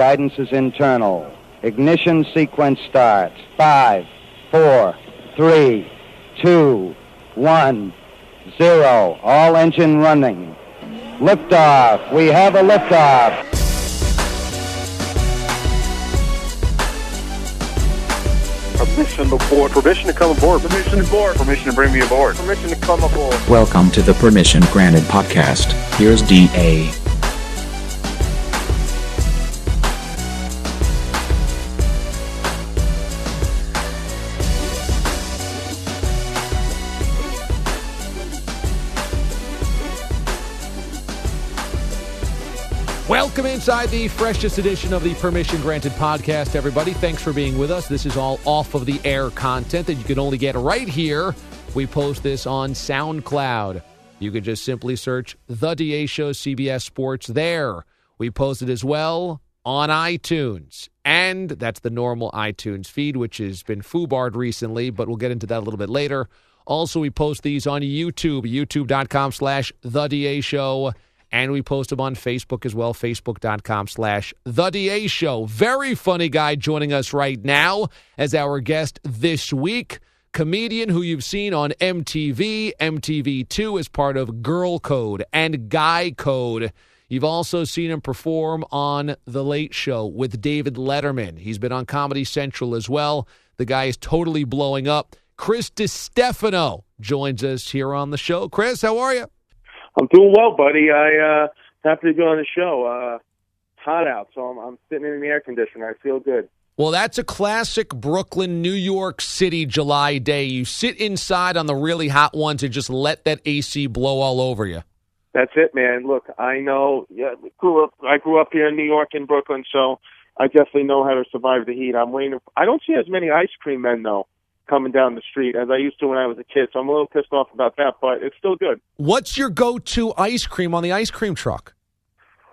Guidance is internal. Ignition sequence starts. 5, 4, 3, 2, 1, 0. All engine running. Liftoff. We have a liftoff. Permission to board. Permission to come aboard. Permission to board. Permission to bring me aboard. Permission to come aboard. Welcome to the Permission Granted podcast. Here's D.A. Welcome inside the freshest edition of the Permission Granted podcast, everybody. Thanks for being with us. This is all off-of-the-air content that you can only get right here. We post this on SoundCloud. You can just simply search The DA Show CBS Sports there. We post it as well on iTunes. And that's the normal iTunes feed, which has been foobarred recently, but we'll get into that a little bit later. Also, we post these on YouTube, youtube.com/The DA Show. And we post them on Facebook as well, facebook.com/The DA Show. Very funny guy joining us right now as our guest this week. Comedian who you've seen on MTV, MTV2 as part of Girl Code and Guy Code. You've also seen him perform on The Late Show with David Letterman. He's been on Comedy Central as well. The guy is totally blowing up. Chris Distefano joins us here on the show. Chris, how are you? I'm doing well, buddy. Happy to be on the show. It's hot out, so I'm sitting in the air conditioner. I feel good. Well, that's a classic Brooklyn, New York City July day. You sit inside on the really hot ones and just let that AC blow all over you. That's it, man. Look, I know. Yeah, I grew up here in New York and Brooklyn, so I definitely know how to survive the heat. I'm waiting. I don't see as many ice cream men though coming down the street as I used to when I was a kid, so I'm a little pissed off about that, but it's still good. What's your go-to ice cream on the ice cream truck?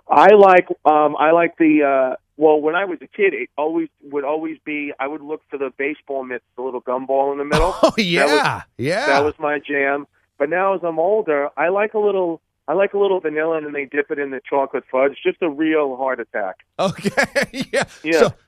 I like the well, when I was a kid, it would always be, I would look for the baseball mitts, the little gumball in the middle. Oh yeah, that was my jam. But now as I'm older, I like a little vanilla, and then they dip it in the chocolate fudge. Just a real heart attack. Okay, yeah.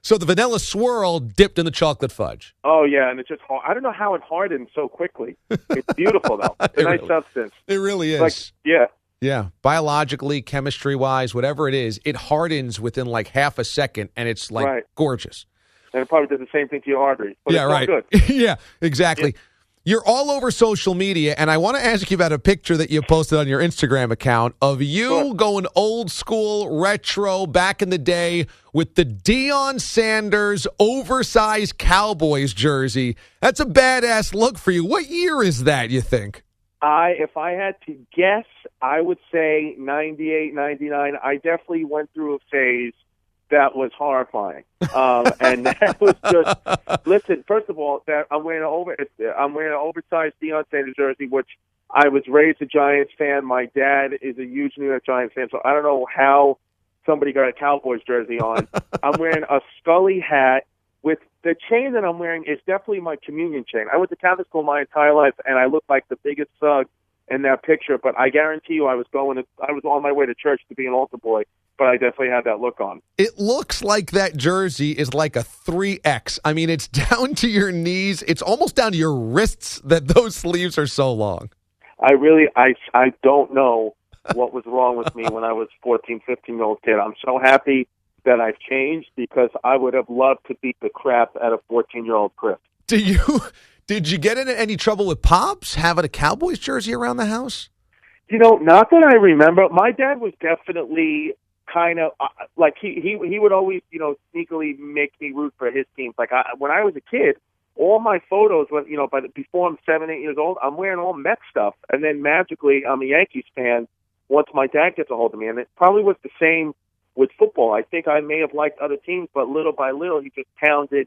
So the vanilla swirl dipped in the chocolate fudge. Oh, yeah, and it's just hard. I don't know how it hardens so quickly. It's beautiful, though. It's a nice substance. It really is. Like, yeah. Yeah, biologically, chemistry-wise, whatever it is, it hardens within like half a second, and it's like gorgeous. And it probably does the same thing to your arteries. But yeah, it's right. Good. Yeah, exactly. Yeah. You're all over social media, and I want to ask you about a picture that you posted on your Instagram account of you going old school, retro, back in the day with the Deion Sanders oversized Cowboys jersey. That's a badass look for you. What year is that, you think? If I had to guess, I would say 98, 99. I definitely went through a phase that was horrifying, and that was just. Listen, first of all, that I'm wearing an oversized Deion Sanders jersey, which I was raised a Giants fan. My dad is a huge New York Giants fan, so I don't know how somebody got a Cowboys jersey on. I'm wearing a Scully hat with the chain that I'm wearing is definitely my communion chain. I went to Catholic school my entire life, and I looked like the biggest thug in that picture. But I guarantee you, I was on my way to church to be an altar boy. But I definitely had that look on. It looks like that jersey is like a 3X. I mean, it's down to your knees. It's almost down to your wrists that those sleeves are so long. I don't know what was wrong with me when I was 14, 15-year-old kid. I'm so happy that I've changed because I would have loved to beat the crap out of 14-year-old Chris. Did you get into any trouble with Pops having a Cowboys jersey around the house? Not that I remember. My dad was definitely kind of like he would always sneakily make me root for his teams. Like when I was a kid, all my photos when before I'm 7, 8 years old, I'm wearing all Mets stuff, and then magically I'm a Yankees fan once my dad gets a hold of me. And it probably was the same with football. I think I may have liked other teams, but little by little he just pounded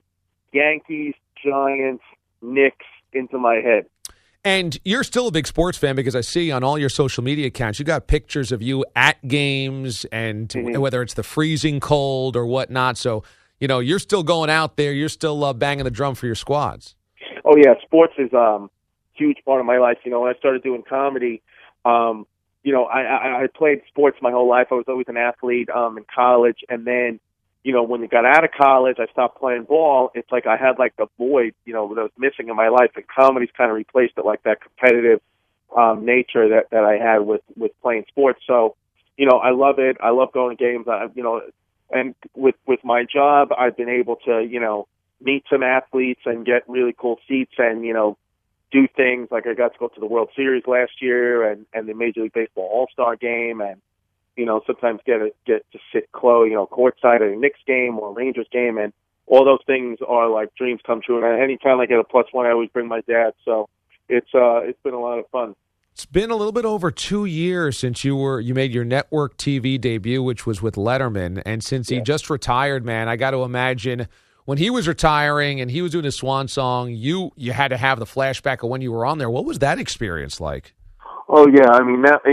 Yankees, Giants, Knicks into my head. And you're still a big sports fan because I see on all your social media accounts, you got pictures of you at games and whether it's the freezing cold or whatnot. So, you're still going out there. You're still banging the drum for your squads. Oh, yeah. Sports is a huge part of my life. When I started doing comedy, I played sports my whole life. I was always an athlete in college. And then when you got out of college, I stopped playing ball. It's like I had like a void, that was missing in my life, and comedy's kind of replaced it, like that competitive nature that I had with playing sports. So, I love it. I love going to games. And with my job, I've been able to, meet some athletes and get really cool seats and, do things like I got to go to the World Series last year and the Major League Baseball All-Star game, and sometimes get to sit courtside at a Knicks game or a Rangers game, and all those things are like dreams come true. And anytime I get a +1, I always bring my dad. So it's been a lot of fun. It's been a little bit over 2 years since you made your network TV debut, which was with Letterman, and since he just retired, man, I got to imagine when he was retiring and he was doing his swan song, you had to have the flashback of when you were on there. What was that experience like? Oh yeah, I mean that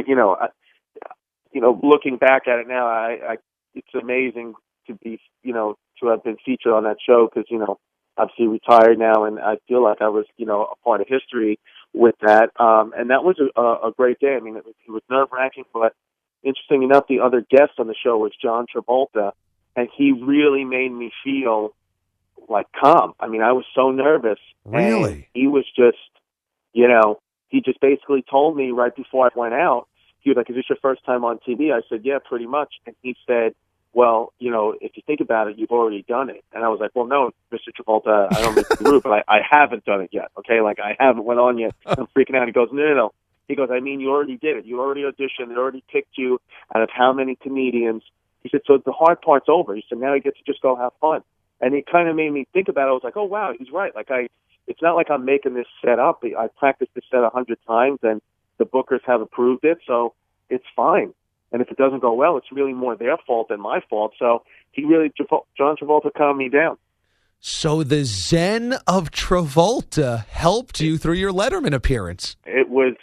looking back at it now, I it's amazing to be to have been featured on that show because obviously retired now, and I feel like I was a part of history with that. And that was a great day. I mean, it was nerve-wracking, but interesting enough, the other guest on the show was John Travolta, and he really made me feel like calm. I mean, I was so nervous. Really? And he was just, he just basically told me right before I went out, he was like, "Is this your first time on TV?" I said, "Yeah, pretty much." And he said, "Well, if you think about it, you've already done it." And I was like, "Well, no, Mr. Travolta, I don't mean to be rude, but I haven't done it yet, okay? Like, I haven't went on yet." I'm freaking out. He goes, No. He goes, "I mean, you already did it. You already auditioned. They already picked you out of how many comedians." He said, "So the hard part's over." He said, "Now you get to just go have fun." And it kind of made me think about it. I was like, oh, wow, he's right. Like, it's not like I'm making this set up. I practiced this set 100 times, and the bookers have approved it, so it's fine. And if it doesn't go well, it's really more their fault than my fault. So John Travolta calmed me down. So the zen of Travolta helped you through your Letterman appearance. It was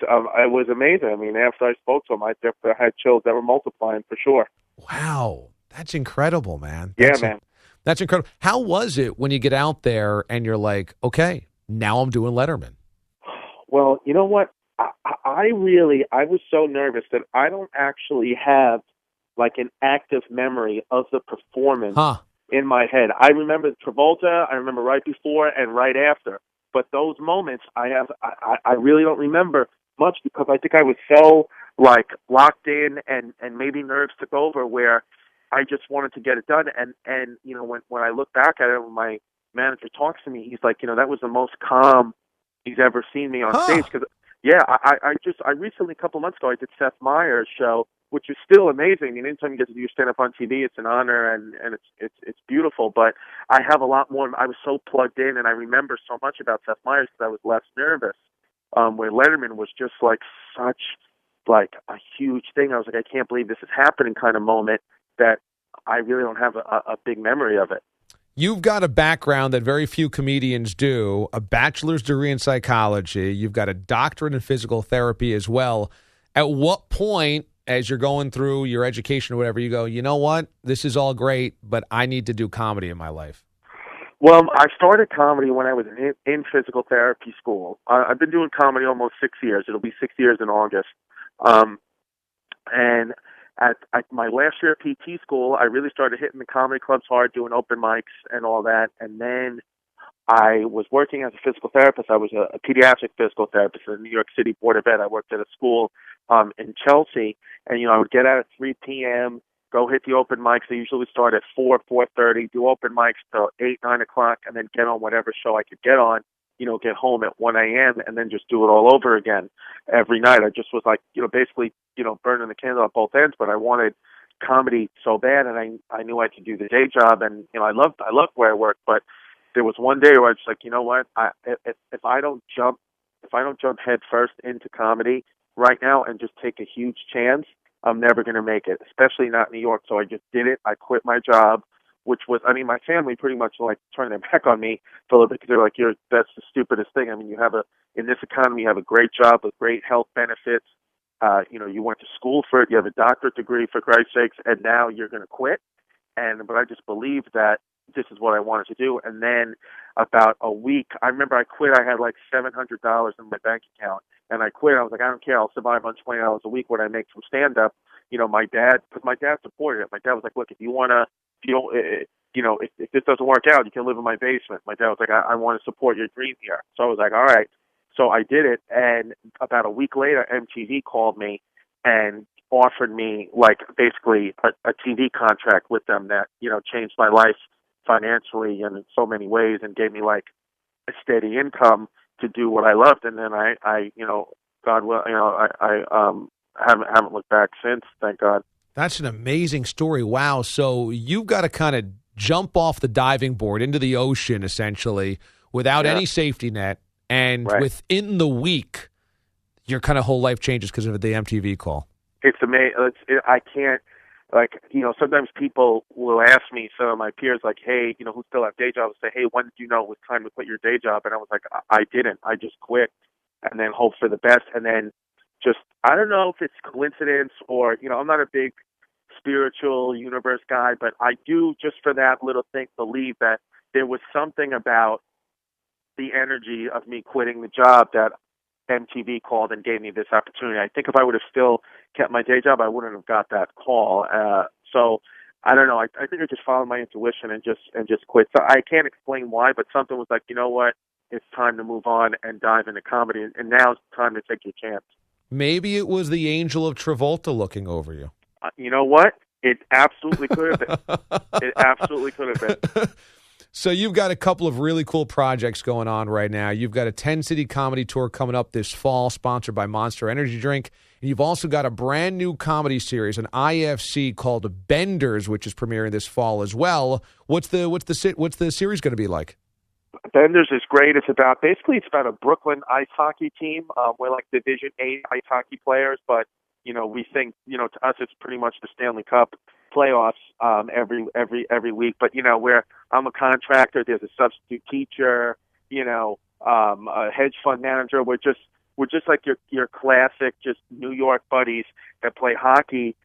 amazing. I mean, after I spoke to him, I had chills that were multiplying for sure. Wow. That's incredible, man. Man. That's incredible. How was it when you get out there and you're like, okay, now I'm doing Letterman? Well, you know what? I was so nervous that I don't actually have like an active memory of the performance in my head. I remember Travolta, I remember right before and right after. But those moments I really don't remember much because I think I was so like locked in and maybe nerves took over where I just wanted to get it done. And when I look back at it, when my manager talks to me, he's like, that was the most calm he's ever seen me on stage. Because, I recently, a couple months ago, I did Seth Meyers' show, which is still amazing. I mean, anytime you get to do stand-up on TV, it's an honor and it's beautiful. But I have a lot more. I was so plugged in, and I remember so much about Seth Meyers because I was less nervous. Where Letterman was just like such like a huge thing. I was like, I can't believe this is happening kind of moment that I really don't have a big memory of it. You've got a background that very few comedians do, a bachelor's degree in psychology. You've got a doctorate in physical therapy as well. At what point, as you're going through your education or whatever, you go, you know what? This is all great, but I need to do comedy in my life? Well, I started comedy when I was in physical therapy school. I've been doing comedy almost 6 years. It'll be 6 years in August. And at my last year at PT school, I really started hitting the comedy clubs hard, doing open mics and all that. And then I was working as a physical therapist. I was a pediatric physical therapist in the New York City Board of Ed. I worked at a school in Chelsea. And, I would get out at 3 p.m., go hit the open mics. They usually start at 4:30, do open mics till 8, 9 o'clock, and then get on whatever show I could get on. Get home at 1 a.m. and then just do it all over again every night. I just was like, basically, burning the candle at both ends, but I wanted comedy so bad, and I knew I could do the day job, and, I loved where I worked, but there was one day where I was like, you know what, if I don't jump head first into comedy right now and just take a huge chance, I'm never going to make it, especially not in New York. So I just did it. I quit my job, which was, my family pretty much like turned their back on me for a little bit because they're like, that's the stupidest thing. I mean, in this economy, you have a great job with great health benefits. You went to school for it. You have a doctorate degree, for Christ's sakes, and now you're going to quit. But I just believed that this is what I wanted to do. And then about a week, I remember I quit. I had like $700 in my bank account, and I quit. I was like, I don't care. I'll survive on $20 a week what I make from stand-up. My dad, because my dad supported it. My dad was like, look, if you if this doesn't work out, you can live in my basement. My dad was like, I want to support your dream here. So I was like, all right. So I did it, and about a week later, MTV called me and offered me like basically a TV contract with them that changed my life financially and in so many ways, and gave me like a steady income to do what I loved. And then I God will, I haven't looked back since. Thank God. That's an amazing story. Wow. So you've got to kind of jump off the diving board into the ocean essentially without any safety net, and within the week, your kind of whole life changes because of the MTV call. It's amazing. I can't, sometimes people will ask me, some of my peers, like, hey, who still have day jobs, say, hey, when did you know it was time to quit your day job? And I was like, I didn't. I just quit and then hope for the best. And then just, I don't know if it's coincidence or, I'm not a big spiritual universe guy, but I do, just for that little thing, believe that there was something about the energy of me quitting the job that MTV called and gave me this opportunity. I think if I would have still kept my day job, I wouldn't have got that call. So I don't know. I think I just followed my intuition and just quit. So I can't explain why, but something was like, you know what? It's time to move on and dive into comedy, and now's the time to take your chance. Maybe it was the angel of Travolta looking over you. You know what? It absolutely could have been. It absolutely could have been. So you've got a couple of really cool projects going on right now. You've got a 10-city comedy tour coming up this fall, sponsored by Monster Energy Drink. And you've also got a brand new comedy series, an IFC called Benders, which is premiering this fall as well. What's the series going to be like? Benders is great. It's about a Brooklyn ice hockey team. We're like Division 8 ice hockey players, but we think to us it's pretty much the Stanley Cup playoffs every week. But where I'm a contractor, there's a substitute teacher, a hedge fund manager. We're just like your classic just New York buddies that play hockey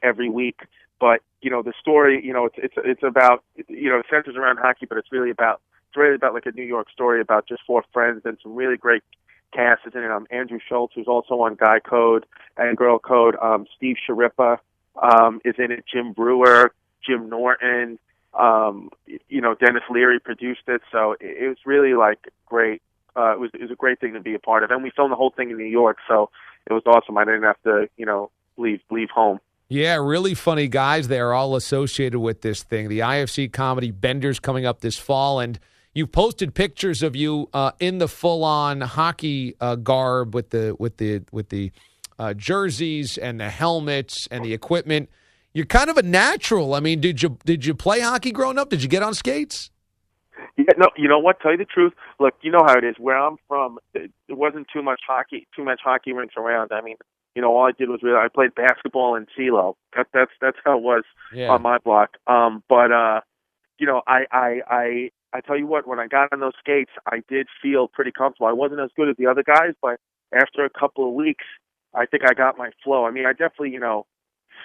every week. But the story, it's about it centers around hockey, but it's really about like a New York story about just four friends, and some really great cast is in it. Andrew Schultz, who's also on Guy Code and Girl Code. Steve Sharippa is in it. Jim Brewer, Jim Norton, Dennis Leary produced it. So it was really like great. It was a great thing to be a part of. And we filmed the whole thing in New York, so it was awesome. I didn't have to, leave home. Yeah, really funny guys. They are all associated with this thing. The IFC comedy Benders coming up this fall, and you posted pictures of you in the full-on hockey garb with the jerseys and the helmets and the equipment. You're kind of a natural. I mean, did you play hockey growing up? Did you get on skates? Yeah, no. You know what? Tell you the truth. Look, you know how it is. Where I'm from, there wasn't too much hockey rinks around. I mean, all I did was I played basketball in CeeLo. That's how it was on my block. I tell you what, when I got on those skates, I did feel pretty comfortable. I wasn't as good as the other guys, but after a couple of weeks, I think I got my flow. I mean, I definitely,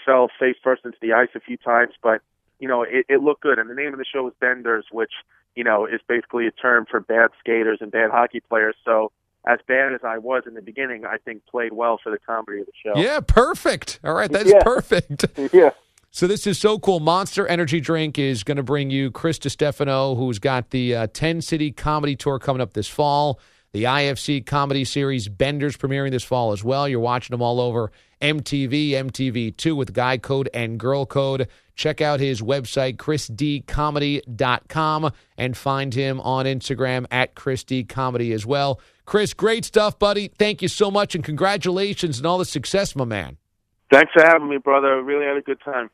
fell face first into the ice a few times, but, it looked good. And the name of the show was Benders, which, is basically a term for bad skaters and bad hockey players. So as bad as I was in the beginning, I think played well for the comedy of the show. Yeah, perfect. All right, that's perfect. Yeah. So this is so cool. Monster Energy Drink is going to bring you Chris Distefano, who's got the 10-city comedy tour coming up this fall. The IFC comedy series Benders premiering this fall as well. You're watching them all over MTV, MTV2 with Guy Code and Girl Code. Check out his website, chrisdcomedy.com, and find him on Instagram at chrisdcomedy as well. Chris, great stuff, buddy. Thank you so much, and congratulations on all the success, my man. Thanks for having me, brother. Really had a good time.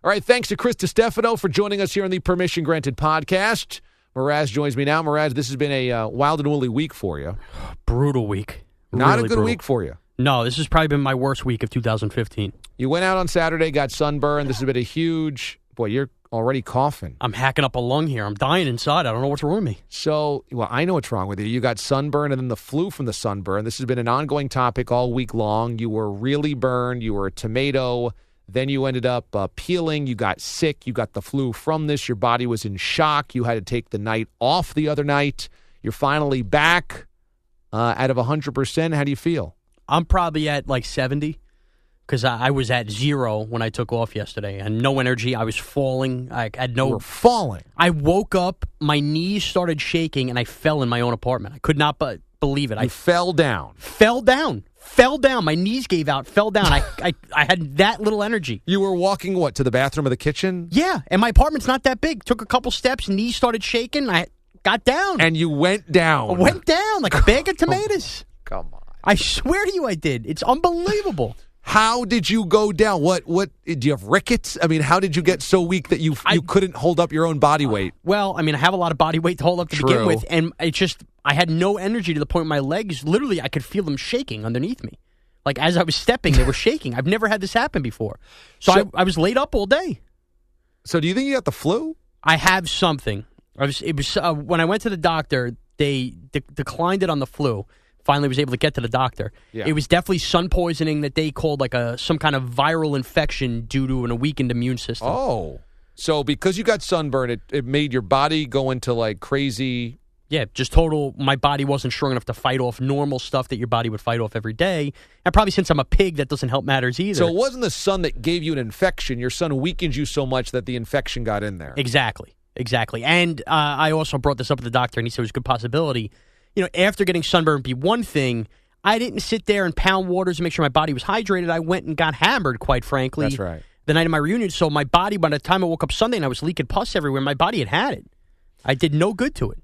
All right, thanks to Chris Distefano for joining us here on the Permission Granted podcast. Mraz joins me now. Mraz, this has been a wild and woolly week for you. Brutal week. Not really a good brutal week for you. No, this has probably been my worst week of 2015. You went out on Saturday, got sunburn. This has been a huge... Boy, you're already coughing. I'm hacking up a lung here. I'm dying inside. I don't know what's wrong with me. So, well, I know what's wrong with you. You got sunburn and then the flu from the sunburn. This has been an ongoing topic all week long. You were really burned. You were a tomato. Then you ended up peeling. You got sick. You got the flu from this. Your body was in shock. You had to take the night off the other night. You're finally back out of 100%. How do you feel? I'm probably at like 70 because I was at 0 when I took off yesterday. I had no energy. I was falling. I had no. You were falling. I woke up, my knees started shaking, and I fell in my own apartment. I could not believe it. I fell down. Fell down. My knees gave out. Fell down. I had that little energy. You were walking, what, to the bathroom or the kitchen? Yeah, and my apartment's not that big. Took a couple steps, knees started shaking. I got down. And you went down. I went down like a bag of tomatoes. Come on. I swear to you I did. It's unbelievable. How did you go down? What do you have rickets? I mean, how did you get so weak that you couldn't hold up your own body weight? Well, I mean, I have a lot of body weight to hold up to begin with, and I had no energy to the point my legs, literally, I could feel them shaking underneath me. Like, as I was stepping, they were shaking. I've never had this happen before. So I was laid up all day. So do you think you got the flu? I have something. When I went to the doctor, they declined it on the flu. Finally was able to get to the doctor. Yeah. It was definitely sun poisoning that they called like some kind of viral infection due to a weakened immune system. Oh. So because you got sunburn, it made your body go into like crazy... Yeah, just total, my body wasn't strong enough to fight off normal stuff that your body would fight off every day. And probably since I'm a pig, that doesn't help matters either. So it wasn't the sun that gave you an infection. Your sun weakened you so much that the infection got in there. Exactly. And I also brought this up with the doctor, and he said it was a good possibility. You know, after getting sunburn would be one thing. I didn't sit there and pound waters and make sure my body was hydrated. I went and got hammered, quite frankly. That's right. The night of my reunion. So my body, by the time I woke up Sunday and I was leaking pus everywhere, my body had it. I did no good to it.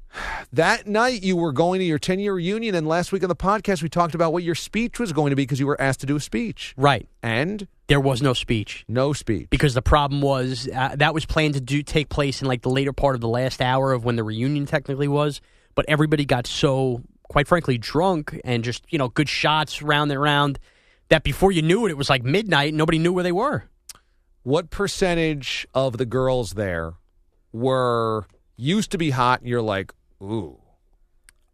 That night, you were going to your 10-year reunion, and last week on the podcast, we talked about what your speech was going to be because you were asked to do a speech. Right. And? There was no speech. No speech. Because the problem was that was planned to take place in like the later part of the last hour of when the reunion technically was, but everybody got so, quite frankly, drunk and just, good shots round and round that before you knew it, it was like midnight and nobody knew where they were. What percentage of the girls there used to be hot and you're like, ooh?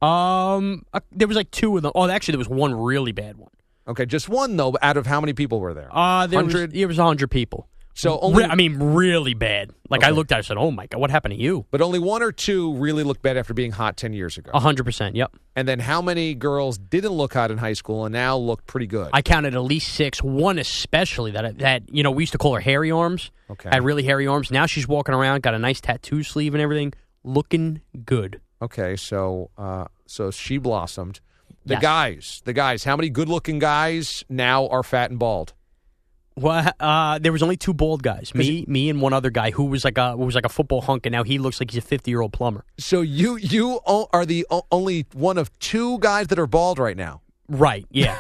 There was like 2 of them. Oh, actually, there was one really bad one. Okay, just one, though, out of how many people were there? 100? It was 100 people. So only... really bad. Like, okay. I looked at it and said, oh, my God, what happened to you? But only 1 or 2 really looked bad after being hot 10 years ago. 100%, yep. And then how many girls didn't look hot in high school and now look pretty good? I counted at least 6. One especially that we used to call her hairy arms. Okay. Had really hairy arms. Now she's walking around, got a nice tattoo sleeve and everything, looking good. Okay, so she blossomed. The Yes. guys, how many good-looking guys now are fat and bald? Well, there was only 2 bald guys. Me, and one other guy who was like a football hunk, and now he looks like he's a 50-year-old plumber. So you are the only one of 2 guys that are bald right now. Right? Yeah,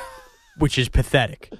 which is pathetic.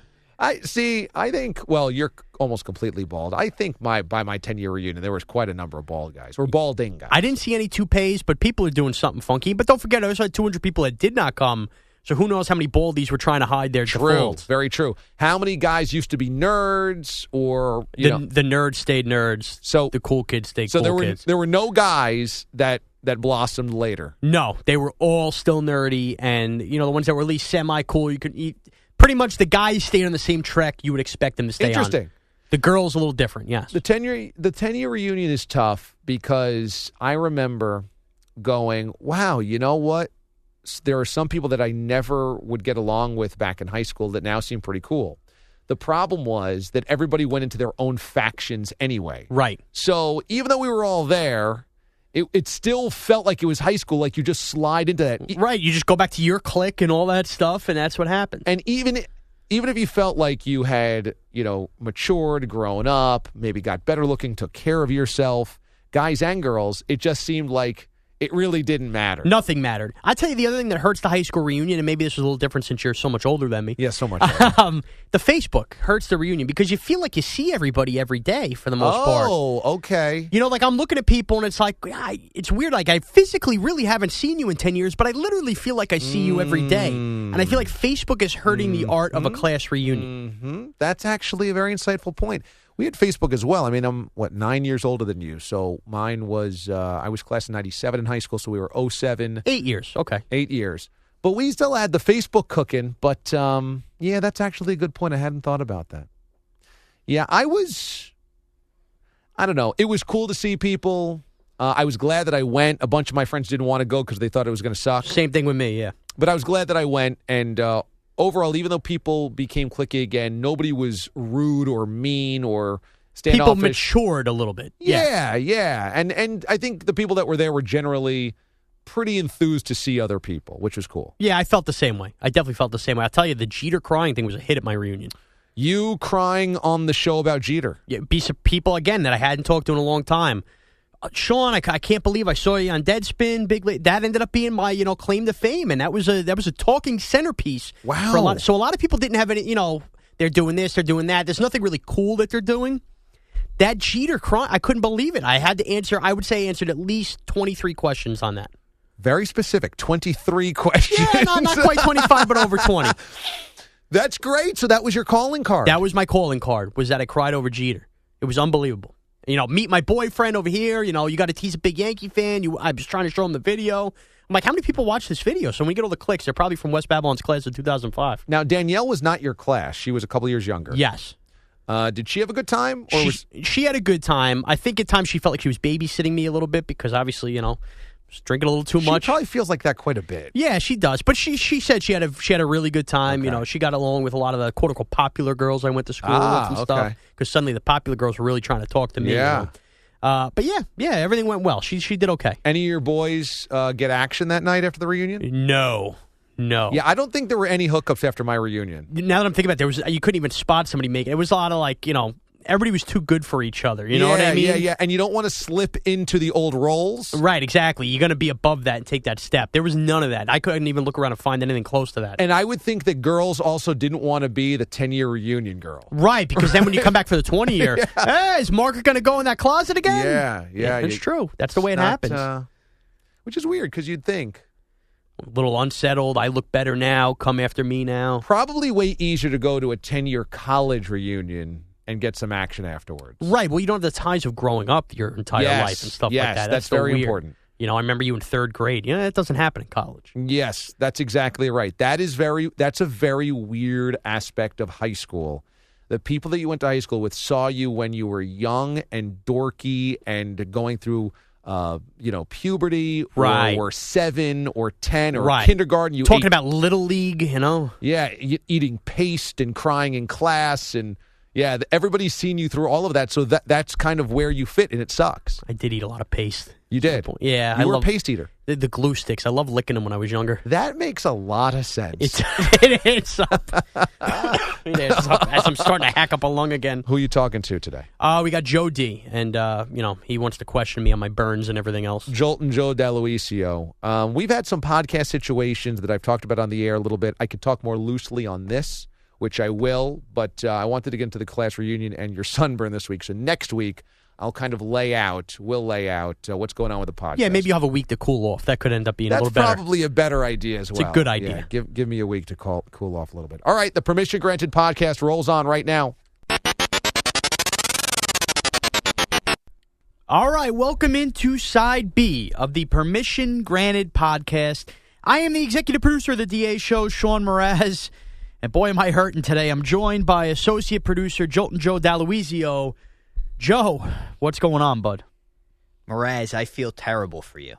I think. Well, you're almost completely bald. I think by my 10-year reunion, there was quite a number of bald guys or balding guys. I didn't see any toupees, but people are doing something funky. But don't forget, I also had 200 people that did not come. So who knows how many baldies were trying to hide their defaults. Very true. How many guys used to be nerds or... The nerds stayed nerds. So the cool kids stayed cool kids. So there were no guys that blossomed later. No, they were all still nerdy. And, the ones that were at least semi-cool, you could eat... Pretty much the guys stayed on the same track you would expect them to stay on. Interesting. The girls a little different, yes. The 10-year reunion is tough because I remember going, wow, you know what? There are some people that I never would get along with back in high school that now seem pretty cool. The problem was that everybody went into their own factions anyway. Right. So even though we were all there, it still felt like it was high school, like you just slide into that. Right. You just go back to your clique and all that stuff, and that's what happened. And even if you felt like you had, matured, grown up, maybe got better looking, took care of yourself, guys and girls, it just seemed like it really didn't matter. Nothing mattered. I'll tell you the other thing that hurts the high school reunion, and maybe this was a little different since you're so much older than me. Yeah, so much older. The Facebook hurts the reunion because you feel like you see everybody every day for the most part. Oh, okay. Like I'm looking at people and it's like, it's weird. Like I physically really haven't seen you in 10 years, but I literally feel like I see you every day. And I feel like Facebook is hurting the art of a class reunion. Mm-hmm. That's actually a very insightful point. We had Facebook as well. I mean, I'm, 9 years older than you. So mine was, I was class of 97 in high school, so we were 07. 8 years, okay. 8 years. But we still had the Facebook cooking. But, that's actually a good point. I hadn't thought about that. Yeah, I don't know. It was cool to see people. I was glad that I went. A bunch of my friends didn't want to go because they thought it was going to suck. Same thing with me, yeah. But I was glad that I went, and overall, even though people became cliquey again, nobody was rude or mean or standoffish. People matured a little bit. Yeah. And I think the people that were there were generally pretty enthused to see other people, which was cool. Yeah, I felt the same way. I definitely felt the same way. I'll tell you, the Jeter crying thing was a hit at my reunion. You crying on the show about Jeter. Yeah, be some people, again, that I hadn't talked to in a long time. Sean, I can't believe I saw you on Deadspin. That ended up being my, claim to fame, and that was a talking centerpiece. Wow. For a lot. So a lot of people didn't have any, they're doing this, they're doing that. There's nothing really cool that they're doing. That Jeter cry, I couldn't believe it. I had to answer, I would say I answered at least 23 questions on that. Very specific, 23 questions. Yeah, not quite 25, but over 20. That's great. So that was your calling card. That was my calling card, was that I cried over Jeter. It was unbelievable. Meet my boyfriend over here. You got to tease a big Yankee fan. I was trying to show him the video. I'm like, how many people watch this video? So when we get all the clicks, they're probably from West Babylon's class of 2005. Now, Danielle was not your class. She was a couple years younger. Yes. Did she have a good time? Or she had a good time. I think at times she felt like she was babysitting me a little bit because obviously, was drinking a little too much. She probably feels like that quite a bit. Yeah, she does. But she said she had a really good time. Okay. She got along with a lot of the quote unquote popular girls I went to school with and stuff. Because suddenly the popular girls were really trying to talk to me. Yeah. But yeah, everything went well. She did okay. Any of your boys get action that night after the reunion? No. Yeah, I don't think there were any hookups after my reunion. Now that I'm thinking about it, you couldn't even spot somebody making it. It was a lot of everybody was too good for each other. You know what I mean? Yeah. And you don't want to slip into the old roles. Right, exactly. You're going to be above that and take that step. There was none of that. I couldn't even look around and find anything close to that. And I would think that girls also didn't want to be the 10-year reunion girl. Right, because then when you come back for the 20-year, hey, is Margaret going to go in that closet again? Yeah. It's true. That's the way it happens. Which is weird because you'd think. A little unsettled. I look better now. Come after me now. Probably way easier to go to a 10-year college reunion and get some action afterwards. Right. Well, you don't have the ties of growing up your entire life and stuff like that. That's very important. I remember you in third grade. That doesn't happen in college. Yes, that's exactly right. That's a very weird aspect of high school. The people that you went to high school with saw you when you were young and dorky and going through puberty, right, or 7 or 10 or right, kindergarten. You talking about Little League, Yeah, eating paste and crying in class, and everybody's seen you through all of that. So that's kind of where you fit, and it sucks. I did eat a lot of paste. You did? Yeah, you were a paste eater. The glue sticks. I loved licking them when I was younger. That makes a lot of sense. It hits up. As I'm starting to hack up a lung again. Who are you talking to today? We got Joe D, and he wants to question me on my burns and everything else. Jolt and Joe D'Aloisio. We've had some podcast situations that I've talked about on the air a little bit. I could talk more loosely on this, which I will, but I wanted to get into the class reunion and your sunburn this week. So next week, we'll lay out what's going on with the podcast. Yeah, maybe you have a week to cool off. That could end up being a little better. That's probably a better idea as well. It's a good idea. Yeah, give me a week to cool off a little bit. All right, the Permission Granted podcast rolls on right now. All right, welcome into Side B of the Permission Granted podcast. I am the executive producer of the DA show, Sean Mraz, and boy, am I hurting today. I'm joined by associate producer Jolt and Joe D'Aloisio. Joe, what's going on, bud? Mraz, I feel terrible for you.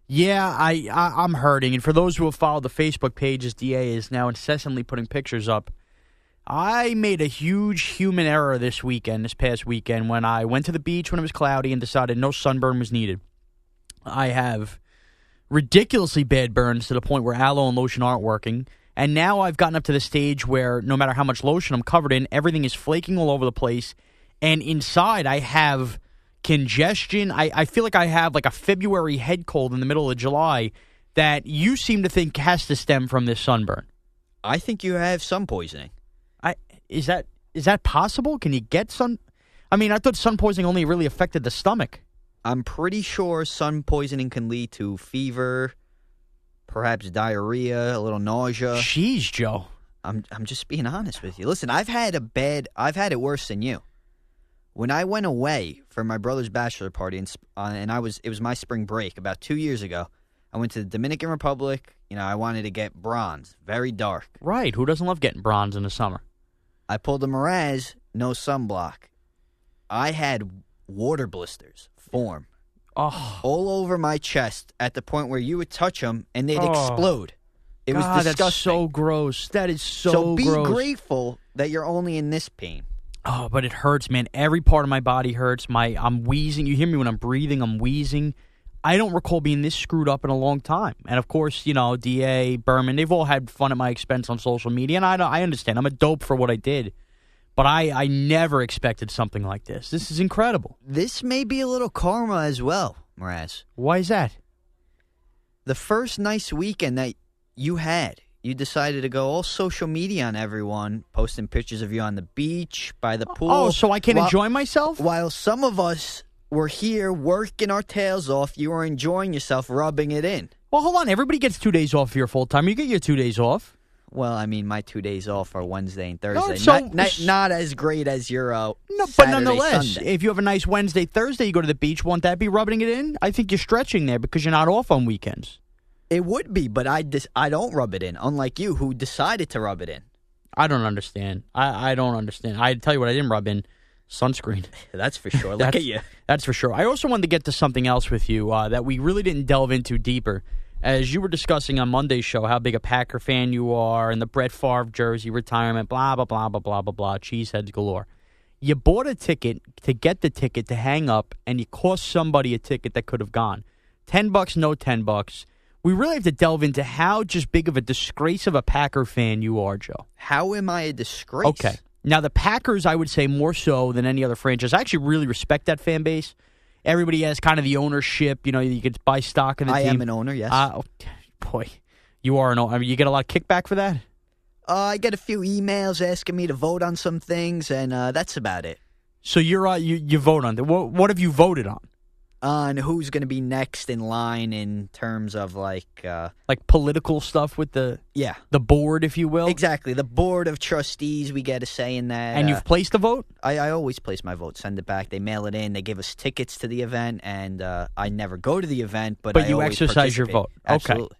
Yeah, I'm hurting. And for those who have followed the Facebook page, as DA is now incessantly putting pictures up, I made a huge human error this past weekend, when I went to the beach when it was cloudy and decided no sunburn was needed. I have ridiculously bad burns to the point where aloe and lotion aren't working. And now I've gotten up to the stage where no matter how much lotion I'm covered in, everything is flaking all over the place. And inside, I have congestion. I feel like I have like a February head cold in the middle of July that you seem to think has to stem from this sunburn. I think you have sun poisoning. Is that possible? Can you get sun? I mean, I thought sun poisoning only really affected the stomach. I'm pretty sure sun poisoning can lead to fever, perhaps diarrhea, a little nausea. Jeez, Joe. I'm just being honest with you. Listen, I've had it worse than you. When I went away for my brother's bachelor party, and it was my spring break about 2 years ago, I went to the Dominican Republic. I wanted to get bronze, very dark. Right. Who doesn't love getting bronze in the summer? I pulled a Mraz, no sunblock. I had water blisters form all over my chest at the point where you would touch them and they'd explode. It was disgusting. That's so gross. That is So be gross. grateful that you're only in this pain. Oh, but it hurts, man. Every part of my body hurts. I'm wheezing. You hear me when I'm breathing. I'm wheezing. I don't recall being this screwed up in a long time. And, of course, DA, Berman, they've all had fun at my expense on social media, and I understand. I'm a dope for what I did. But I never expected something like this. This is incredible. This may be a little karma as well, Mraz. Why is that? The first nice weekend that you had, you decided to go all social media on everyone, posting pictures of you on the beach, by the pool. Oh, so I can enjoy myself? While some of us were here working our tails off, you were enjoying yourself, rubbing it in. Well, hold on. Everybody gets 2 days off here full time. You get your 2 days off. Well, I mean, my 2 days off are Wednesday and Thursday. No, so- not as great as your No, but Saturday, nonetheless, Sunday. if you have a nice Wednesday, Thursday, you go to the beach, won't that be rubbing it in? I think you're stretching there because you're not off on weekends. It would be, but I don't rub it in, unlike you who decided to rub it in. I don't understand. I don't understand. I tell you what I didn't rub in. Sunscreen. That's for sure. Look at you. That's for sure. I also wanted to get to something else with you that we really didn't delve into deeper. As you were discussing on Monday's show how big a Packer fan you are and the Brett Favre jersey retirement, blah, blah, blah, blah, blah, blah, blah, cheeseheads galore. You bought a ticket to get the ticket to hang up, and you cost somebody a ticket that could have gone. $10, no $10. We really have to delve into how just big of a disgrace of a Packer fan you are, Joe. How am I a disgrace? Okay. Now, the Packers, I would say more so than any other franchise. I actually really respect that fan base. Everybody has kind of the ownership. You could buy stock in the team. I am an owner, yes. Boy, you are an owner. I mean, you get a lot of kickback for that? I get a few emails asking me to vote on some things, and that's about it. So you vote on that. What have you voted on? On who's going to be next in line in terms of like political stuff with the board, if you will. Exactly, the board of trustees. We get a say in that. And you've placed a vote? I always place my vote. Send it back. They mail it in. They give us tickets to the event, and I never go to the event, but I you always exercise your participate. vote. Absolutely. Okay.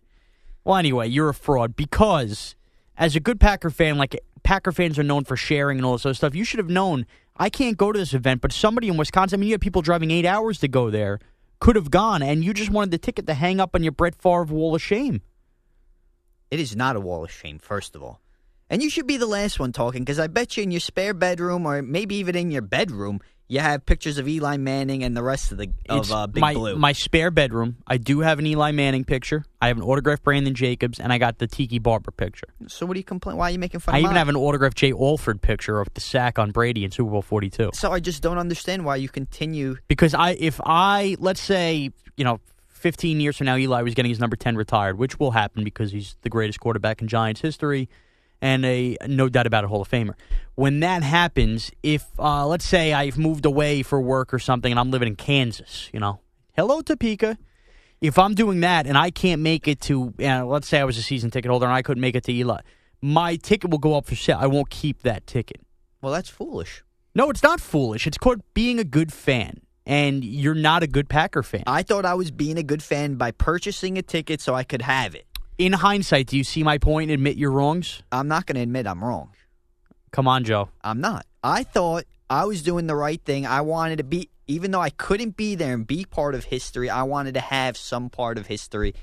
Well, anyway, you're a fraud because as a good Packer fan, like Packer fans are known for sharing and all this other stuff. You should have known. I can't go to this event, but somebody in Wisconsin, I mean, you have people driving 8 hours to go there, could have gone, and you just wanted the ticket to hang up on your Brett Favre wall of shame. It is not a wall of shame, first of all. And you should be the last one talking, because I bet you in your spare bedroom, or maybe even in your bedroom, you have pictures of Eli Manning and the rest of Big Blue. My spare bedroom, I do have an Eli Manning picture. I have an autographed Brandon Jacobs, and I got the Tiki Barber picture. So what do you complain? Why are you making fun of I mine? even have an autographed Jay Alford picture of the sack on Brady in Super Bowl 42. So I just don't understand why you continue. Because let's say, 15 years from now, Eli was getting his number 10 retired, which will happen because he's the greatest quarterback in Giants history and no doubt about it, Hall of Famer. When that happens, if, let's say I've moved away for work or something and I'm living in Kansas, hello, Topeka. If I'm doing that and I can't make it to, let's say I was a season ticket holder and I couldn't make it to Eli, my ticket will go up for sale. I won't keep that ticket. Well, that's foolish. No, it's not foolish. It's called being a good fan. And you're not a good Packer fan. I thought I was being a good fan by purchasing a ticket so I could have it. In hindsight, do you see my point and admit your wrongs? I'm not going to admit I'm wrong. Come on, Joe. I'm not. I thought I was doing the right thing. I wanted to be, even though I couldn't be there and be part of history, I wanted to have some part of history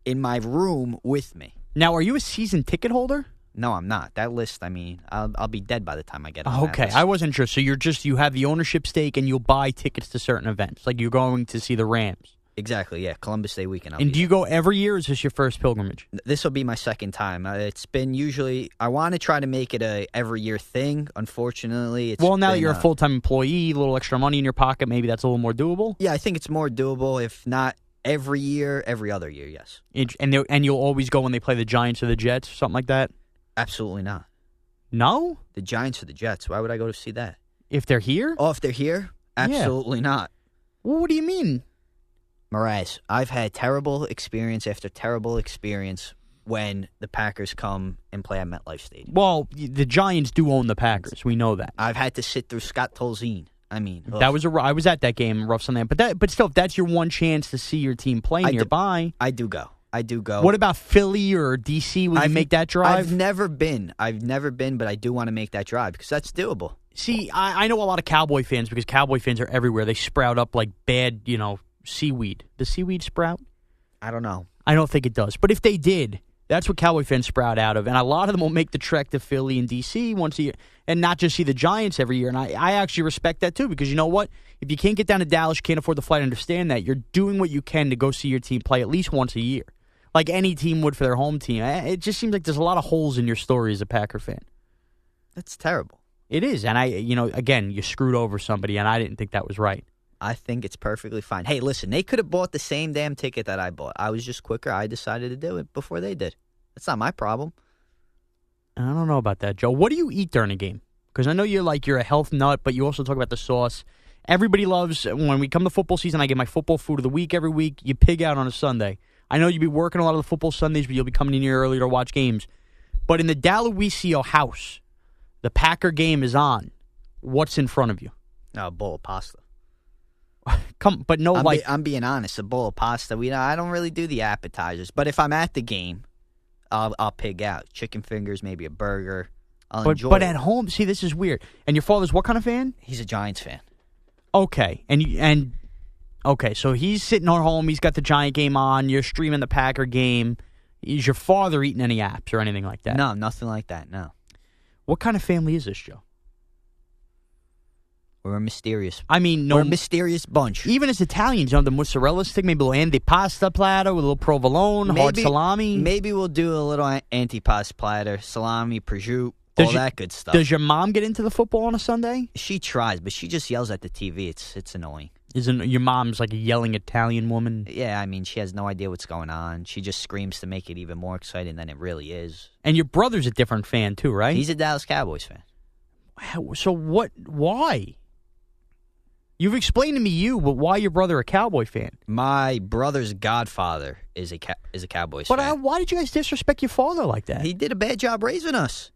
in my room with me. Now, are you a season ticket holder? No, I'm not. That list, I mean, I'll be dead by the time I get on that list. I wasn't sure. So you have the ownership stake and you'll buy tickets to certain events. Like you're going to see the Rams. Exactly, yeah. Columbus Day weekend. And do you go every year or is this your first pilgrimage? This will be my second time. It's been usually, I want to try to make it a every year thing. Unfortunately, it's now that you're a full-time employee, a little extra money in your pocket, maybe that's a little more doable? Yeah, I think it's more doable, if not every year, every other year, yes. And you'll always go when they play the Giants or the Jets or something like that? Absolutely not. No? The Giants or the Jets. Why would I go to see that? If they're here? Oh, if they're here? Absolutely not. Well, what do you mean? Mraz, I've had terrible experience after terrible experience when the Packers come and play at MetLife Stadium. Well, the Giants do own the Packers. We know that. I've had to sit through Scott Tolzien. I mean, I was at that game, rough Sunday. But still, if that's your one chance to see your team play nearby. I do go. What about Philly or D.C.? Will you make that drive? I've never been, but I do want to make that drive because that's doable. See, I know a lot of Cowboy fans because Cowboy fans are everywhere. They sprout up like bad, seaweed. Does seaweed sprout? I don't know. I don't think it does. But if they did, That's what Cowboy fans sprout out of. And a lot of them will make the trek to Philly and D.C. once a year and not just see the Giants every year. And I actually respect that, too, because you know what? If you can't get down to Dallas, you can't afford the flight, I understand that. You're doing what you can to go see your team play at least once a year, like any team would for their home team. It just seems like there's a lot of holes in your story as a Packer fan. That's terrible. It is. And again, you screwed over somebody, and I didn't think that was right. I think it's perfectly fine. Hey, listen, they could have bought the same damn ticket that I bought. I was just quicker. I decided to do it before they did. That's not my problem. I don't know about that, Joe. What do you eat during a game? Because I know you're a health nut, but you also talk about the sauce. Everybody loves, when we come to football season, I get my football food of the week every week. You pig out on a Sunday. I know you'll be working a lot of the football Sundays, but you'll be coming in here early to watch games. But in the Dalluisio house, the Packer game is on. What's in front of you? A bowl of pasta. But no, I'm being honest. A bowl of pasta. I don't really do the appetizers. But if I'm at the game, I'll pig out. Chicken fingers, maybe a burger. I'll enjoy But it. at home, see, this is weird. And your father's what kind of fan? He's a Giants fan. Okay, okay, so he's sitting at home. He's got the Giant game on. You're streaming the Packer game. Is your father eating any apps or anything like that? No, nothing like that. No. What kind of family is this, Joe? We're a mysterious. We're a mysterious bunch. Even as Italians, the mozzarella stick, maybe a little antipasta platter with a little provolone, hard salami. Maybe we'll do a little antipasta platter, salami, prosciutto, all that good stuff. Does your mom get into the football on a Sunday? She tries, but she just yells at the TV. It's annoying. Isn't your mom's like a yelling Italian woman? Yeah, she has no idea what's going on. She just screams to make it even more exciting than it really is. And your brother's a different fan too, right? He's a Dallas Cowboys fan. So what? Why? You've explained to me but why your brother a Cowboy fan? My brother's godfather is a Cowboys fan. But why did you guys disrespect your father like that? He did a bad job raising us.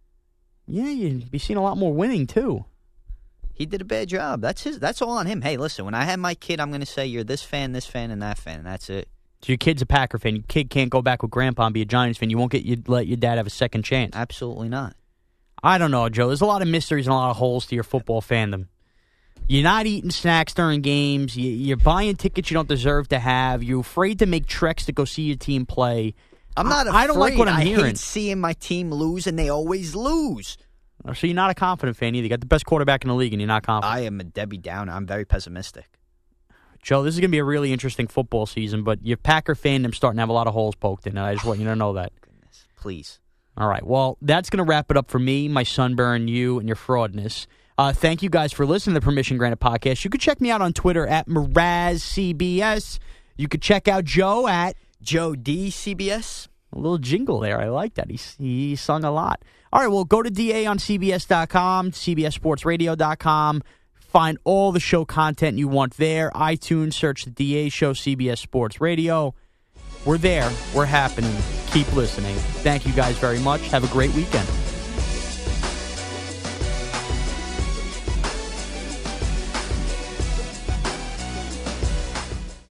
Yeah, you'd be seeing a lot more winning too. He did a bad job. That's all on him. Hey, listen, when I have my kid, I'm going to say you're this fan, and that fan, and that's it. So your kid's a Packer fan. Your kid can't go back with Grandpa and be a Giants fan. You won't let your dad have a second chance. Absolutely not. I don't know, Joe. There's a lot of mysteries and a lot of holes to your football fandom. You're not eating snacks during games. You're buying tickets you don't deserve to have. You're afraid to make treks to go see your team play. I'm not afraid. I don't like what I'm hearing. I hate seeing my team lose, and they always lose. So you're not a confident fan either. You got the best quarterback in the league, and you're not confident. I am a Debbie Downer. I'm very pessimistic. Joe, this is going to be a really interesting football season, but your Packer fandom's starting to have a lot of holes poked in it. I just want you to know that. Goodness, please. All right. Well, that's going to wrap it up for me, my Sunburn, you, and your fraudness. Thank you guys for listening to the Permission Granted podcast. You can check me out on Twitter at MrazCBS. You could check out Joe at Joe DCBS. A little jingle there. I like that. He sung a lot. All right, well, go to DA on CBS.com, CBSSportsRadio.com. Find all the show content you want there. iTunes, search the DA show, CBS Sports Radio. We're there. We're happening. Keep listening. Thank you guys very much. Have a great weekend.